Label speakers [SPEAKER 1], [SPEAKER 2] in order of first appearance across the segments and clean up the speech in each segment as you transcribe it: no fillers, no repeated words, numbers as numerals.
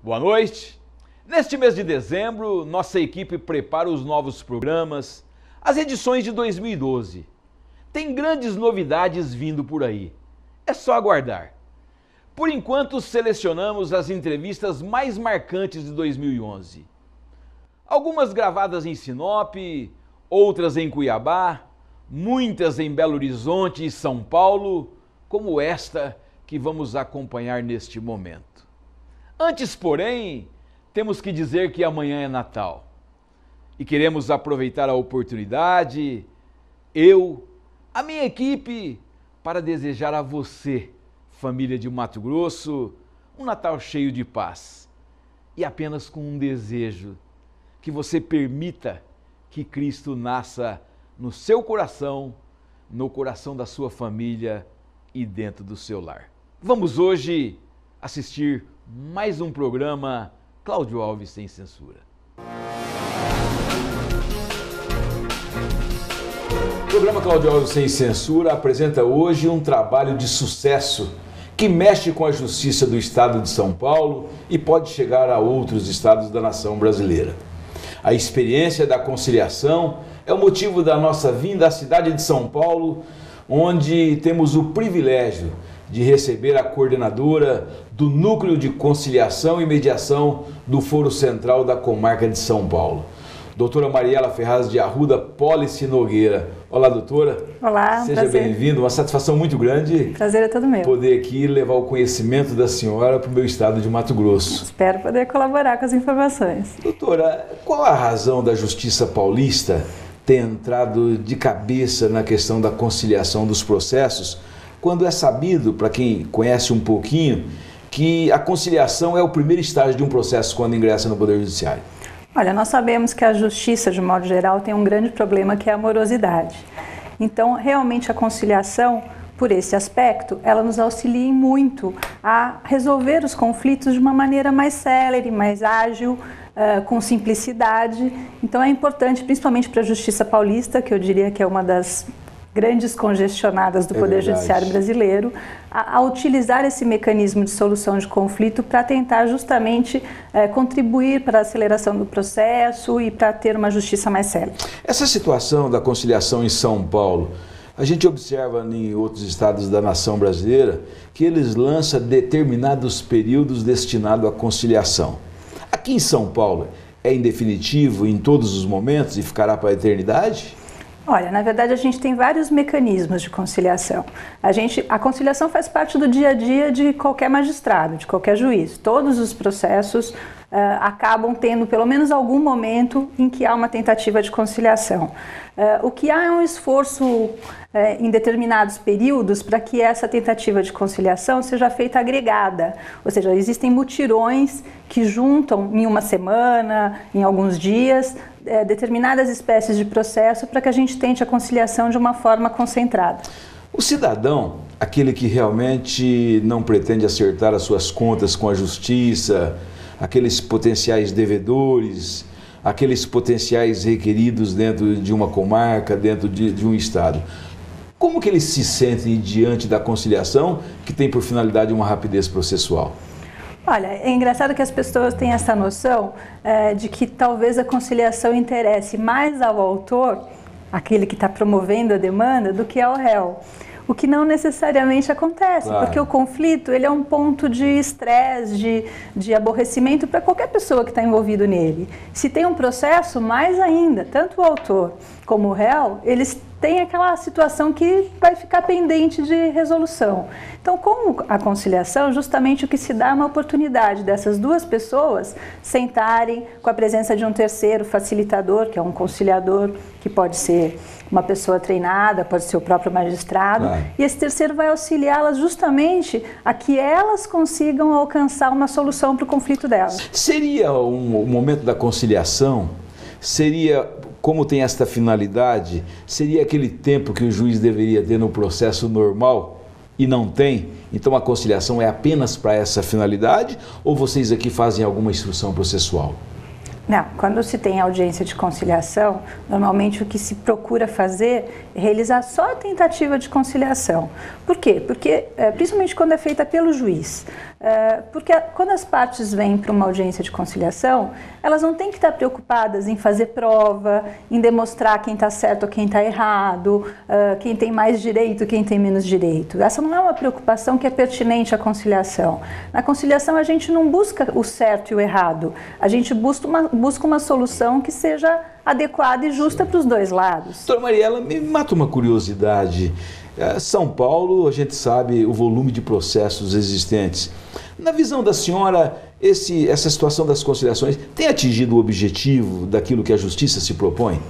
[SPEAKER 1] Boa noite. Neste mês de dezembro, nossa equipe prepara os novos programas, as edições de 2012. Tem grandes novidades vindo por aí. É só aguardar. Por enquanto, selecionamos as entrevistas mais marcantes de 2011. Algumas gravadas em Sinop, outras em Cuiabá, muitas em Belo Horizonte e São Paulo, como esta que vamos acompanhar neste momento. Antes, porém, temos que dizer que amanhã é Natal. E queremos aproveitar a oportunidade, a minha equipe, para desejar a você, família de Mato Grosso, um Natal cheio de paz. E apenas com um desejo, que você permita que Cristo nasça no seu coração, no coração da sua família e dentro do seu lar. Vamos hoje assistir mais um programa Cláudio Alves Sem Censura. O programa Cláudio Alves Sem Censura apresenta hoje um trabalho de sucesso que mexe com a justiça do estado de São Paulo e pode chegar a outros estados da nação brasileira. A experiência da conciliação é o motivo da nossa vinda à cidade de São Paulo, onde temos o privilégio de receber a coordenadora do Núcleo de Conciliação e Mediação do Foro Central da Comarca de São Paulo, doutora Mariela Ferraz de Arruda Policy Nogueira. Olá, doutora.
[SPEAKER 2] Olá,
[SPEAKER 1] seja bem-vinda, uma satisfação muito grande.
[SPEAKER 2] Prazer é todo meu.
[SPEAKER 1] Poder aqui levar o conhecimento da senhora para o meu estado de Mato Grosso.
[SPEAKER 2] Espero poder colaborar com as informações.
[SPEAKER 1] Doutora, qual a razão da Justiça Paulista ter entrado de cabeça na questão da conciliação dos processos, quando é sabido, para quem conhece um pouquinho, que a conciliação é o primeiro estágio de um processo quando ingressa no Poder Judiciário?
[SPEAKER 2] Olha, nós sabemos que a justiça, de modo geral, tem um grande problema que é a morosidade. Então, realmente, a conciliação, por esse aspecto, ela nos auxilia muito a resolver os conflitos de uma maneira mais célere, mais ágil, com simplicidade. Então, é importante, principalmente para a Justiça Paulista, que eu diria que é uma das grandes congestionadas do Poder Judiciário brasileiro, a utilizar esse mecanismo de solução de conflito para tentar justamente contribuir para a aceleração do processo e para ter uma justiça mais célere.
[SPEAKER 1] Essa situação da conciliação em São Paulo, a gente observa em outros estados da nação brasileira que eles lançam determinados períodos destinados à conciliação. Aqui em São Paulo, é em definitivo em todos os momentos e ficará para a eternidade?
[SPEAKER 2] Olha, na verdade a gente tem vários mecanismos de conciliação. A conciliação faz parte do dia a dia de qualquer magistrado, de qualquer juiz. Todos os processos acabam tendo pelo menos algum momento em que há uma tentativa de conciliação. O que há é um esforço em determinados períodos para que essa tentativa de conciliação seja feita agregada, ou seja, existem mutirões que juntam em uma semana, em alguns dias, determinadas espécies de processo para que a gente tente a conciliação de uma forma concentrada.
[SPEAKER 1] O cidadão, aquele que realmente não pretende acertar as suas contas com a justiça, aqueles potenciais devedores, aqueles potenciais requeridos dentro de uma comarca, dentro de um estado, como que eles se sentem diante da conciliação que tem por finalidade uma rapidez processual?
[SPEAKER 2] Olha, é engraçado que as pessoas têm essa noção de que talvez a conciliação interesse mais ao autor, aquele que está promovendo a demanda, do que ao réu. O que não necessariamente acontece, claro. Porque o conflito ele é um ponto de estresse, de aborrecimento para qualquer pessoa que está envolvido nele. Se tem um processo, mais ainda, tanto o autor como o réu, eles têm aquela situação que vai ficar pendente de resolução. Então, com a conciliação, justamente o que se dá é uma oportunidade dessas duas pessoas sentarem com a presença de um terceiro facilitador, que é um conciliador, que pode ser uma pessoa treinada, pode ser o próprio magistrado, claro. E esse terceiro vai auxiliá-las justamente a que elas consigam alcançar uma solução para o conflito delas.
[SPEAKER 1] Seria o momento da conciliação, como tem esta finalidade, seria aquele tempo que o juiz deveria ter no processo normal e não tem? Então a conciliação é apenas para essa finalidade ou vocês aqui fazem alguma instrução processual?
[SPEAKER 2] Não, quando se tem audiência de conciliação, normalmente o que se procura fazer é realizar só a tentativa de conciliação. Por quê? Porque, principalmente quando é feita pelo juiz, Porque quando as partes vêm para uma audiência de conciliação, elas não têm que estar preocupadas em fazer prova, em demonstrar quem está certo ou quem está errado, quem tem mais direito, quem tem menos direito. Essa não é uma preocupação que é pertinente à conciliação. Na conciliação a gente não busca o certo e o errado, a gente busca uma solução que seja adequada e justa para os dois lados.
[SPEAKER 1] Doutora Mariela, me mata uma curiosidade. São Paulo, a gente sabe o volume de processos existentes. Na visão da senhora, essa situação das conciliações tem atingido o objetivo daquilo que a justiça se propõe?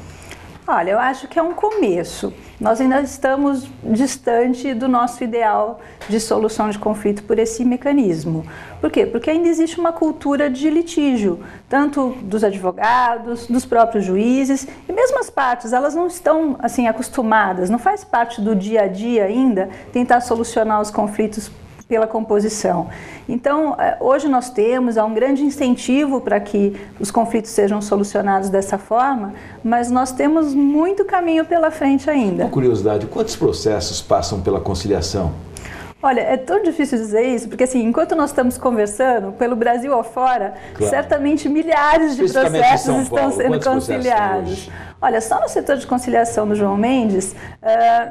[SPEAKER 2] Olha, eu acho que é um começo. Nós ainda estamos distante do nosso ideal de solução de conflito por esse mecanismo. Por quê? Porque ainda existe uma cultura de litígio, tanto dos advogados, dos próprios juízes, e mesmo as partes, elas não estão assim acostumadas, não faz parte do dia a dia ainda tentar solucionar os conflitos pela composição. Então, hoje nós temos um grande incentivo para que os conflitos sejam solucionados dessa forma, mas nós temos muito caminho pela frente ainda.
[SPEAKER 1] Uma curiosidade, quantos processos passam pela conciliação?
[SPEAKER 2] Olha, é tão difícil dizer isso, porque assim, enquanto nós estamos conversando, pelo Brasil afora, certamente milhares de processos estão sendo conciliados. Olha, só no setor de conciliação do João Mendes,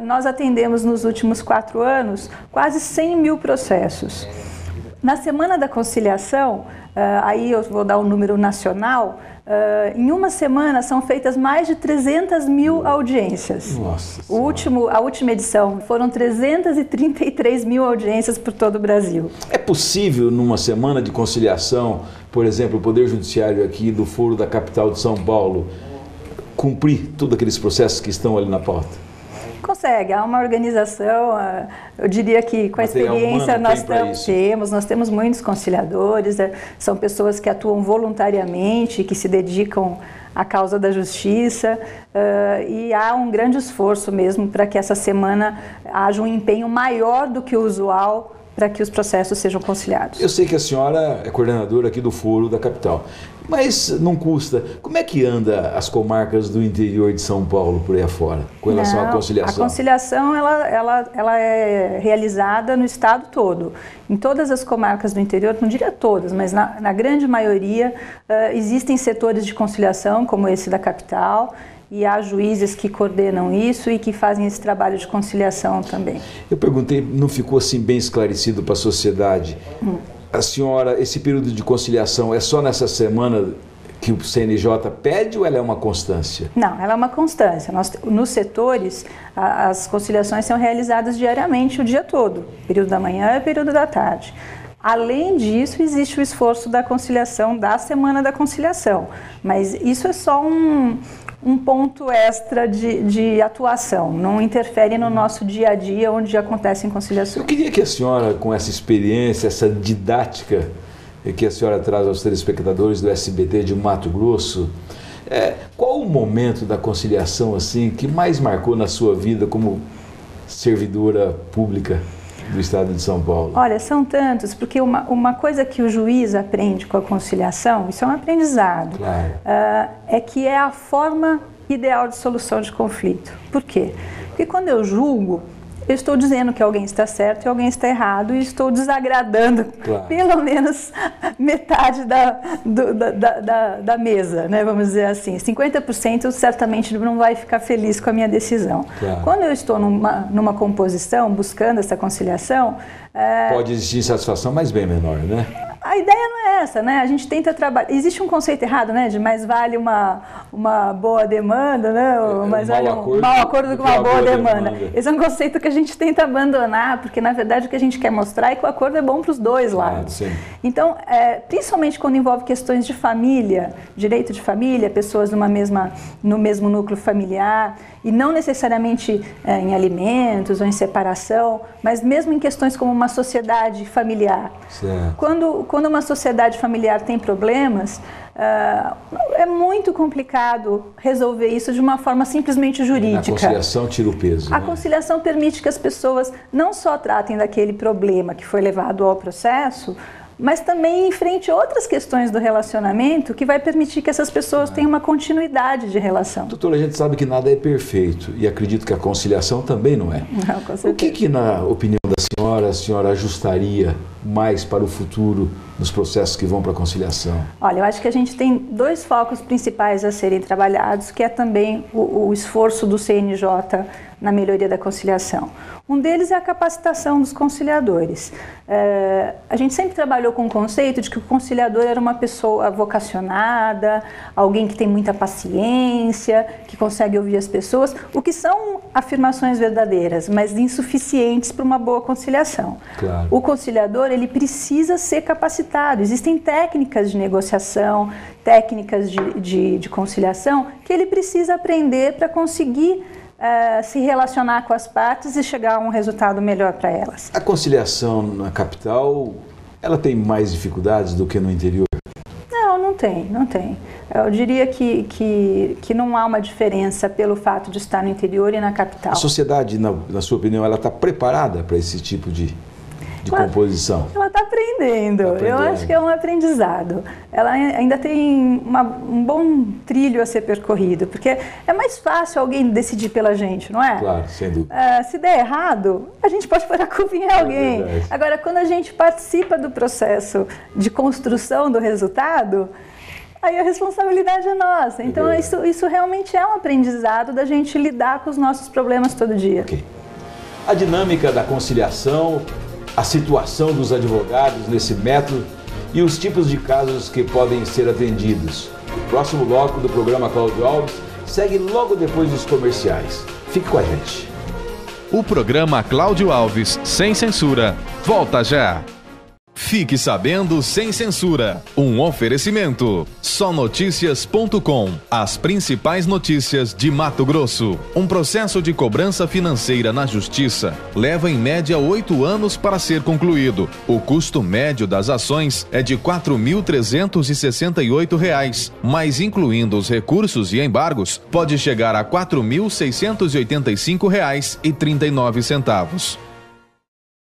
[SPEAKER 2] nós atendemos nos últimos 4 anos quase 100 mil processos. Na Semana da Conciliação, aí eu vou dar um número nacional, em uma semana são feitas mais de 300 mil audiências.
[SPEAKER 1] Nossa
[SPEAKER 2] A última edição foram 333 mil audiências por todo o Brasil.
[SPEAKER 1] É possível, numa semana de conciliação, por exemplo, o Poder Judiciário aqui do Foro da capital de São Paulo, cumprir todos aqueles processos que estão ali na pauta?
[SPEAKER 2] Consegue, há uma organização, eu diria que com a experiência nós temos muitos conciliadores, são pessoas que atuam voluntariamente, que se dedicam à causa da justiça, e há um grande esforço mesmo para que essa semana haja um empenho maior do que o usual para que os processos sejam conciliados.
[SPEAKER 1] Eu sei que a senhora é coordenadora aqui do Foro da capital, mas não custa. Como é que anda as comarcas do interior de São Paulo por aí afora, com relação à conciliação?
[SPEAKER 2] A conciliação ela é realizada no estado todo. Em todas as comarcas do interior, não diria todas, mas na grande maioria, existem setores de conciliação, como esse da capital, e há juízes que coordenam isso e que fazem esse trabalho de conciliação também.
[SPEAKER 1] Eu perguntei, não ficou assim bem esclarecido para a sociedade. A senhora, esse período de conciliação é só nessa semana que o CNJ pede ou ela é uma constância?
[SPEAKER 2] Não, ela é uma constância. Nos setores, as conciliações são realizadas diariamente o dia todo, período da manhã e período da tarde. Além disso, existe o esforço da conciliação, da Semana da Conciliação, mas isso é só um ponto extra de atuação, não interfere no nosso dia a dia onde acontecem conciliações.
[SPEAKER 1] Eu queria que a senhora, com essa experiência, essa didática que a senhora traz aos telespectadores do SBT de Mato Grosso, qual o momento da conciliação assim que mais marcou na sua vida como servidora pública do Estado de São Paulo?
[SPEAKER 2] Olha, são tantos, porque uma coisa que o juiz aprende com a conciliação, isso é um aprendizado,
[SPEAKER 1] claro.
[SPEAKER 2] É que é a forma ideal de solução de conflito. Por quê? Porque quando eu julgo, eu estou dizendo que alguém está certo e alguém está errado e estou desagradando, claro, pelo menos metade da mesa, né? Vamos dizer assim. 50% certamente não vai ficar feliz com a minha decisão. Claro. Quando eu estou numa composição, buscando essa conciliação...
[SPEAKER 1] Pode existir insatisfação, mas bem menor, né?
[SPEAKER 2] A ideia não é essa, né? A gente tenta trabalhar... Existe um conceito errado, né? De mais vale uma boa demanda, né? Mais vale um mau acordo do que uma boa demanda. Esse é um conceito que a gente tenta abandonar, porque na verdade o que a gente quer mostrar é que o acordo é bom para os dois lados. Sim. Então, principalmente quando envolve questões de família, direito de família, pessoas no mesmo núcleo familiar, e não necessariamente em alimentos ou em separação, mas mesmo em questões como uma sociedade familiar.
[SPEAKER 1] Certo.
[SPEAKER 2] Quando uma sociedade familiar tem problemas, é muito complicado resolver isso de uma forma simplesmente jurídica.
[SPEAKER 1] A conciliação tira o peso.
[SPEAKER 2] A conciliação permite que as pessoas não só tratem daquele problema que foi levado ao processo, mas também enfrente outras questões do relacionamento que vai permitir que essas pessoas tenham uma continuidade de relação.
[SPEAKER 1] Doutora, a gente sabe que nada é perfeito e acredito que a conciliação também não é.
[SPEAKER 2] Não, com certeza.
[SPEAKER 1] O que na opinião a senhora ajustaria mais para o futuro nos processos que vão para a conciliação?
[SPEAKER 2] Olha, eu acho que a gente tem dois focos principais a serem trabalhados, que é também o esforço do CNJ na melhoria da conciliação. Um deles é a capacitação dos conciliadores. A gente sempre trabalhou com o conceito de que o conciliador era uma pessoa vocacionada, alguém que tem muita paciência, que consegue ouvir as pessoas, o que são afirmações verdadeiras, mas insuficientes para uma boa conciliação.
[SPEAKER 1] Claro.
[SPEAKER 2] O conciliador, ele precisa ser capacitado. Existem técnicas de negociação, técnicas de conciliação que ele precisa aprender para conseguir se relacionar com as partes e chegar a um resultado melhor para elas.
[SPEAKER 1] A conciliação na capital, ela tem mais dificuldades do que no interior?
[SPEAKER 2] Não tem. Eu diria que não há uma diferença pelo fato de estar no interior e na capital.
[SPEAKER 1] A sociedade, na sua opinião, ela está preparada para esse tipo de composição?
[SPEAKER 2] Ela está aprendendo. Eu acho que é um aprendizado. Ela ainda tem um bom trilho a ser percorrido, porque é mais fácil alguém decidir pela gente, não é?
[SPEAKER 1] Claro, sem dúvida.
[SPEAKER 2] Se der errado, a gente pode pôr a culpa em alguém. Agora, quando a gente participa do processo de construção do resultado, aí a responsabilidade é nossa. Então, isso realmente é um aprendizado da gente lidar com os nossos problemas todo dia.
[SPEAKER 1] Okay. A dinâmica da conciliação, a situação dos advogados nesse método e os tipos de casos que podem ser atendidos. O próximo bloco do programa Cláudio Alves segue logo depois dos comerciais. Fique com a gente.
[SPEAKER 3] O programa Cláudio Alves, sem censura, volta já. Fique sabendo sem censura. Um oferecimento. Sonoticias.com. As principais notícias de Mato Grosso. Um processo de cobrança financeira na Justiça leva em média 8 anos para ser concluído. O custo médio das ações é de R$ 4.368, mas incluindo os recursos e embargos, pode chegar a R$ 4.685,39.